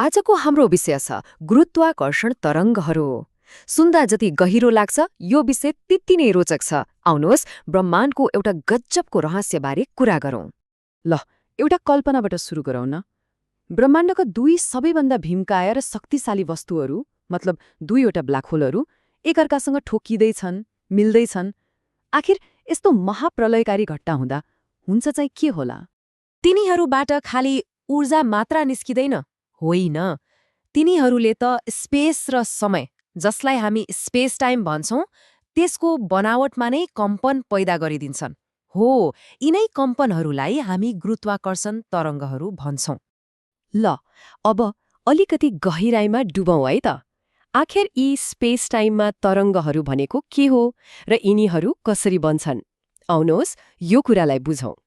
आजको हाम्रो विषय छ गुरुत्वाकर्षण तरङ्गहरू। सुन्दा जति गहिरो लाग्छ यो विषय त्यति नै रोचक छ। आउनुहोस् ब्रह्माण्डको एउटा गजबको रहस्यबारे कुरा गरौँ। ल एउटा कल्पनाबाट सुरु गरौँ न। ब्रह्माण्डका दुई सबैभन्दा भीमकाय र शक्तिशाली वस्तुहरू मतलब दुईवटा ब्ल्याक होलहरू एकअर्कासँग ठोकिँदैछन्, मिल्दैछन्। आखिर यस्तो महाप्रलयकारी घटना हुँदा हुन्छ चाहिँ के होला? तिनीहरूबाट खाली ऊर्जा मात्रा निस्किँदैन, होइन, तिनीहरूले त स्पेस र समय, जसलाई हामी स्पेस टाइम भन्छौं, त्यसको बनावटमा नै कम्पन पैदा गरिदिन्छन्। हो, यिनै कम्पनहरूलाई हामी गुरुत्वाकर्षण तरङ्गहरू भन्छौं। ल अब अलिकति गहिराईमा डुबौँ है त। आखिर यी स्पेस टाइममा तरङ्गहरू भनेको के हो र यिनीहरू कसरी बन्छन्? आउनुहोस् यो कुरालाई बुझौँ।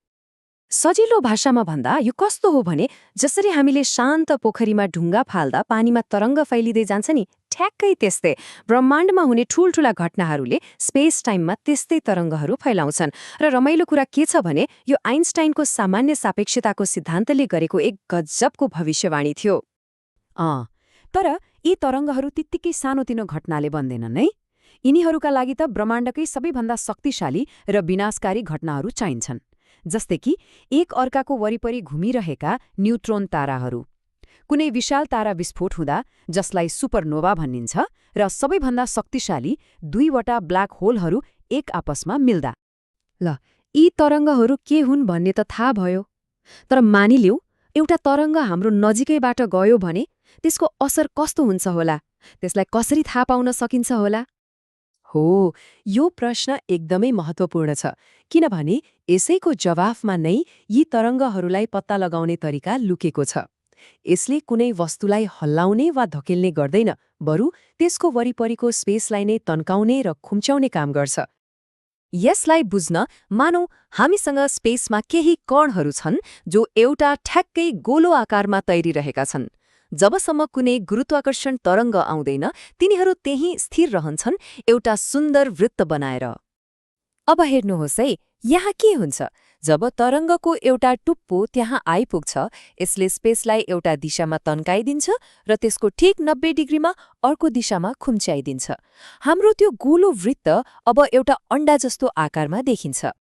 सजिलो भाषामा भन्दा यो कस्तो हो भने जसरी हामीले शान्त पोखरीमा ढुङ्गा फाल्दा पानीमा तरङ्ग फैलिँदै जान्छ नि, ठ्याक्कै त्यस्तै ब्रह्माण्डमा हुने ठूल्ठूला घटनाहरूले स्पेस टाइममा त्यस्तै तरङ्गहरू फैलाउँछन्। र रमाइलो कुरा के छ भने यो आइन्स्टाइनको सामान्य सापेक्षताको सिद्धान्तले गरेको एक गजबको भविष्यवाणी थियो। तर यी तरङ्गहरू त्यत्तिकै सानोतिनो घटनाले बन्दैनन् है। यिनीहरूका लागि त ब्रह्माण्डकै सबैभन्दा शक्तिशाली र विनाशकारी घटनाहरू चाहिन्छन्, जस्तै कि एक अर्काको वरिपरि घुमिरहेका न्यूट्रोन ताराहरू, कुनै विशाल तारा विस्फोट हुँदा जसलाई सुपरनोभा भनिन्छ, र सबैभन्दा शक्तिशाली दुईवटा ब्ल्याक होलहरू एक आपसमा मिल्दा। ल यी तरङ्गहरू के हुन् भन्ने त थाहा भयो, तर मानिलिऊ एउटा तरङ्ग हाम्रो नजिकैबाट गयो भने त्यसको असर कस्तो हुन्छ होला? त्यसलाई कसरी थाहा पाउन सकिन्छ होला? हो, यो प्रश्न एकदमै महत्त्वपूर्ण छ, किनभने यसैको जवाफमा नै यी तरङ्गहरूलाई पत्ता लगाउने तरिका लुकेको छ। यसले कुनै वस्तुलाई हल्लाउने वा धकेल्ने गर्दैन, बरु त्यसको वरिपरिको स्पेसलाई नै तन्काउने र खुम्च्याउने काम गर्छ। यसलाई बुझ्न मानौ हामीसँग स्पेसमा केही कणहरू छन् जो एउटा ठ्याक्कै गोलो आकारमा तैरिरहेका छन्। जबसम्म कुनै गुरुत्वाकर्षण तरङ्ग आउँदैन, तिनीहरू त्यहीँ स्थिर रहन्छन्, एउटा सुन्दर वृत्त बनाएर। अब हेर्नुहोस् है, यहाँ के हुन्छ? जब तरङ्गको एउटा टुप्पो त्यहाँ आइपुग्छ, यसले स्पेसलाई एउटा दिशामा तन्काइदिन्छ र त्यसको ठिक 90 डिग्रीमा अर्को दिशामा खुम्च्याइदिन्छ। हाम्रो त्यो गोलो वृत्त अब एउटा अण्डा जस्तो आकारमा देखिन्छ।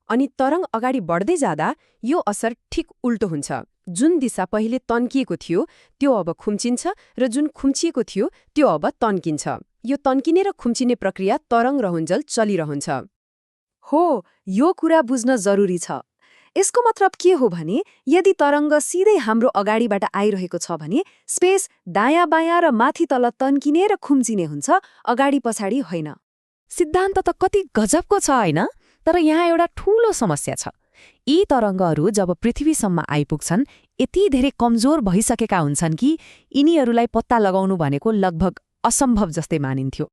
अनि तरङ्ग अगाडि बढ्दै जाँदा यो असर ठिक उल्टो हुन्छ। जुन दिशा पहिले तन्किएको थियो त्यो अब खुम्चिन्छ, र जुन खुम्चिएको थियो त्यो अब तन्किन्छ। यो तन्किने र खुम्चिने प्रक्रिया तरङ्ग रहुन्जेल चलिरहन्छ। हो, यो कुरा बुझ्न जरुरी छ। यसको मतलब के हो भने यदि तरङ्ग सिधै हाम्रो अगाडिबाट आइरहेको छ भने स्पेस दायाँ बायाँ र माथि तल तन्किने र खुम्चिने हुन्छ, अगाडि पछाडि होइन। सिद्धान्त त कति गजबको छ होइन? तर यहाँ एउटा ठूलो समस्या छ। यी तरङ्गहरू जब पृथ्वीसम्म आइपुग्छन्, यति धेरै कमजोर भइसकेका हुन्छन् कि यिनीहरूलाई पत्ता लगाउनु भनेको लगभग असम्भव जस्तै मानिन्थ्यो।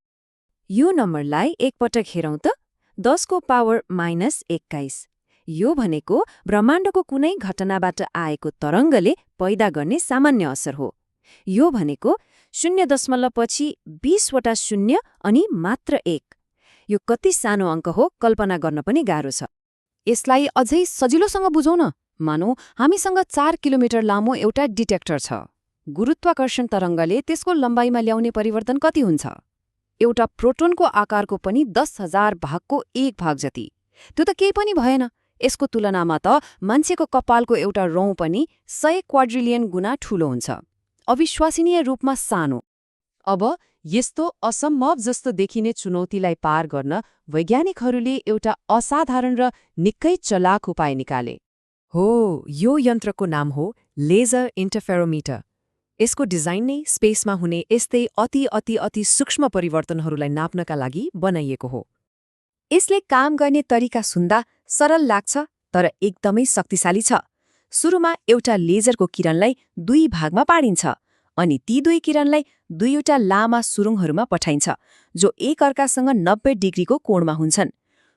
यो नम्बरलाई एकपटक हेरौँ त, 10 को पावर -21। यो भनेको ब्रह्माण्डको कुनै घटनाबाट आएको तरङ्गले पैदा गर्ने सामान्य असर हो। यो भनेको 0 पछि 20 वटा शून्य अनि मात्र 1। यो कति सानो अङ्क हो कल्पना गर्न पनि गाह्रो छ। यसलाई अझै सजिलोसँग बुझौँ न। मानौ हामीसँग 4 किलोमिटर लामो एउटा डिटेक्टर छ। गुरुत्वाकर्षण तरङ्गले त्यसको लम्बाइमा ल्याउने परिवर्तन कति हुन्छ? एउटा प्रोटोनको आकारको पनि 10,000 भागको 1 भाग जति। त्यो त केही पनि भएन। यसको तुलनामा त मान्छेको कपालको एउटा रौँ पनि 100 क्वाड्रिलियन गुणा ठूलो हुन्छ। अविश्वसनीय रूपमा सानो। अब यस्तो असम्भव जस्तो देखिने चुनौतीलाई पार गर्न वैज्ञानिकहरूले एउटा असाधारण र निकै चलाक उपाय निकाले। हो, यो यन्त्रको नाम हो लेजर इन्टरफेरोमिटर। यसको डिजाइन नै स्पेसमा हुने यस्तै अति सूक्ष्म परिवर्तनहरूलाई नाप्नका लागि बनाइएको हो। यसले काम गर्ने तरिका सुन्दा सरल लाग्छ, तर एकदमै शक्तिशाली छ। सुरुमा एउटा लेजरको किरणलाई 2 भागमा पाडिन्छ, अनि ती 2 किरणलाई 2वटा लामा सुरुङहरूमा पठाइन्छ, जो एक अर्कासँग 90 डिग्रीको कोणमा हुन्छन्।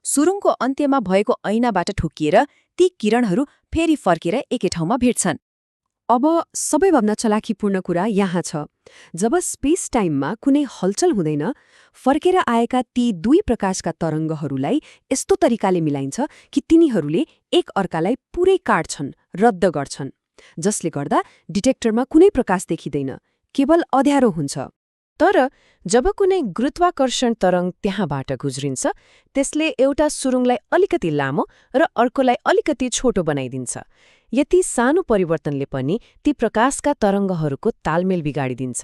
सुरुङको अन्त्यमा भएको ऐनाबाट ठोकिएर ती किरणहरू फेरि फर्केर एकै ठाउँमा भेट्छन्। अब सबैभन्दा चलाखीपूर्ण कुरा यहाँ छ। जब स्पेस टाइममा कुनै हलचल हुँदैन, फर्केर आएका ती 2 प्रकाशका तरङ्गहरूलाई यस्तो तरिकाले मिलाइन्छ कि तिनीहरूले एक अर्कालाई पुरै काट्छन्, रद्द गर्छन्। जसले गर्दा डिटेक्टरमा कुनै प्रकाश देखिँदैन, केवल अँध्यारो हुन्छ। तर जब कुनै गुरुत्वाकर्षण तरंग त्यहाँबाट गुज्रिन्छ त्यसले एउटा सुरुङलाई अलिकति लामो र अर्कोलाई अलिकति छोटो बनाइदिन्छ। यति सानो परिवर्तनले पनि ती प्रकाशका तरङ्गहरूको तालमेल बिगाडिदिन्छ।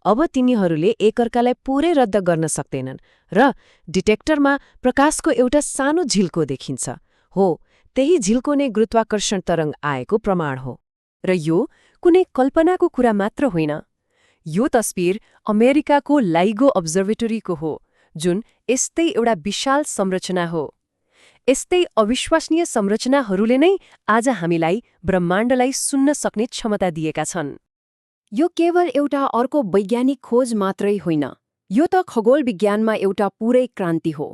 अब तिनीहरूले एकअर्कालाई पूरै रद्द गर्न सक्दैनन् र डिटेक्टरमा प्रकाशको एउटा सानो झिल्को देखिन्छ। हो, त्यही झिल्को नै गुरुत्वाकर्षण तरंग आएको प्रमाण हो। र यो कुनै कल्पनाको कुरा मात्र होइन। यो तस्बिर अमेरिकाको लाइगो अब्जर्भेटरीको हो, जुन यस्तै एउटा विशाल संरचना हो। यस्तै अविश्वसनीय संरचनाहरूले नै आज हामीलाई ब्रह्माण्डलाई सुन्न सक्ने क्षमता दिएका छन्। यो केवल एउटा अर्को वैज्ञानिक खोज मात्रै होइन, यो त खगोल विज्ञानमा एउटा पूरै क्रान्ति हो।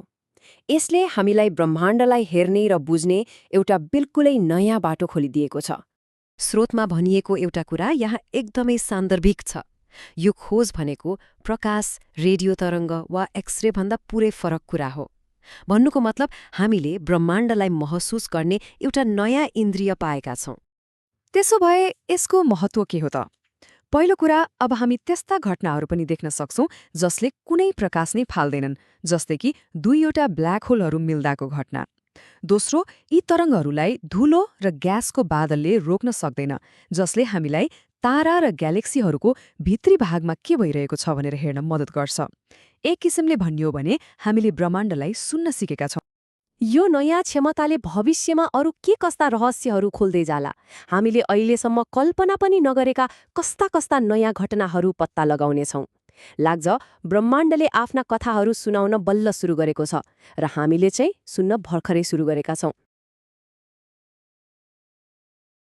यसले हामीलाई ब्रह्माण्डलाई हेर्ने र बुझ्ने एउटा बिल्कुलै नयाँ बाटो खोलिदिएको छ। स्रोतमा भनिएको एउटा कुरा यहाँ एकदमै सान्दर्भिक छ। यो खोज भनेको प्रकाश, रेडियो तरङ्ग वा एक्सरे भन्दा पुरै फरक कुरा हो। भन्नुको मतलब हामीले ब्रह्माण्डलाई महसुस गर्ने एउटा नयाँ इन्द्रिय पाएका छौं। त्यसो भए यसको महत्त्व के हो त? पहिलो कुरा, अब हामी त्यस्ता घटनाहरू पनि देख्न सक्छौं जसले कुनै प्रकाश नै फाल्दैनन्, जस्तै कि दुईवटा ब्ल्याक होलहरू मिल्दाको घटना। दोस्रो, यी तरङ्गहरूलाई धुलो र ग्यासको बादलले रोक्न सक्दैन, जसले हामीलाई तारा र ग्यालेक्सीहरूको भित्री भागमा के भइरहेको छ भनेर हेर्न मद्दत गर्छ। एक किसिमले भनियो भने हामीले ब्रह्माण्डलाई सुन्न सिकेका छौं। यो नयाँ क्षमताले भविष्यमा अरू के कस्ता रहस्यहरू खोल्दै जाला, हामीले अहिलेसम्म कल्पना पनि नगरेका कस्ता कस्ता नयाँ घटनाहरू पत्ता लगाउनेछौं। लाग्छ ब्रह्माण्डले आफ्ना कथाहरू सुनाउन बल्ल सुरु गरेको छ र हामीले चाहिँ सुन्न भर्खरै सुरु गरेका छौं।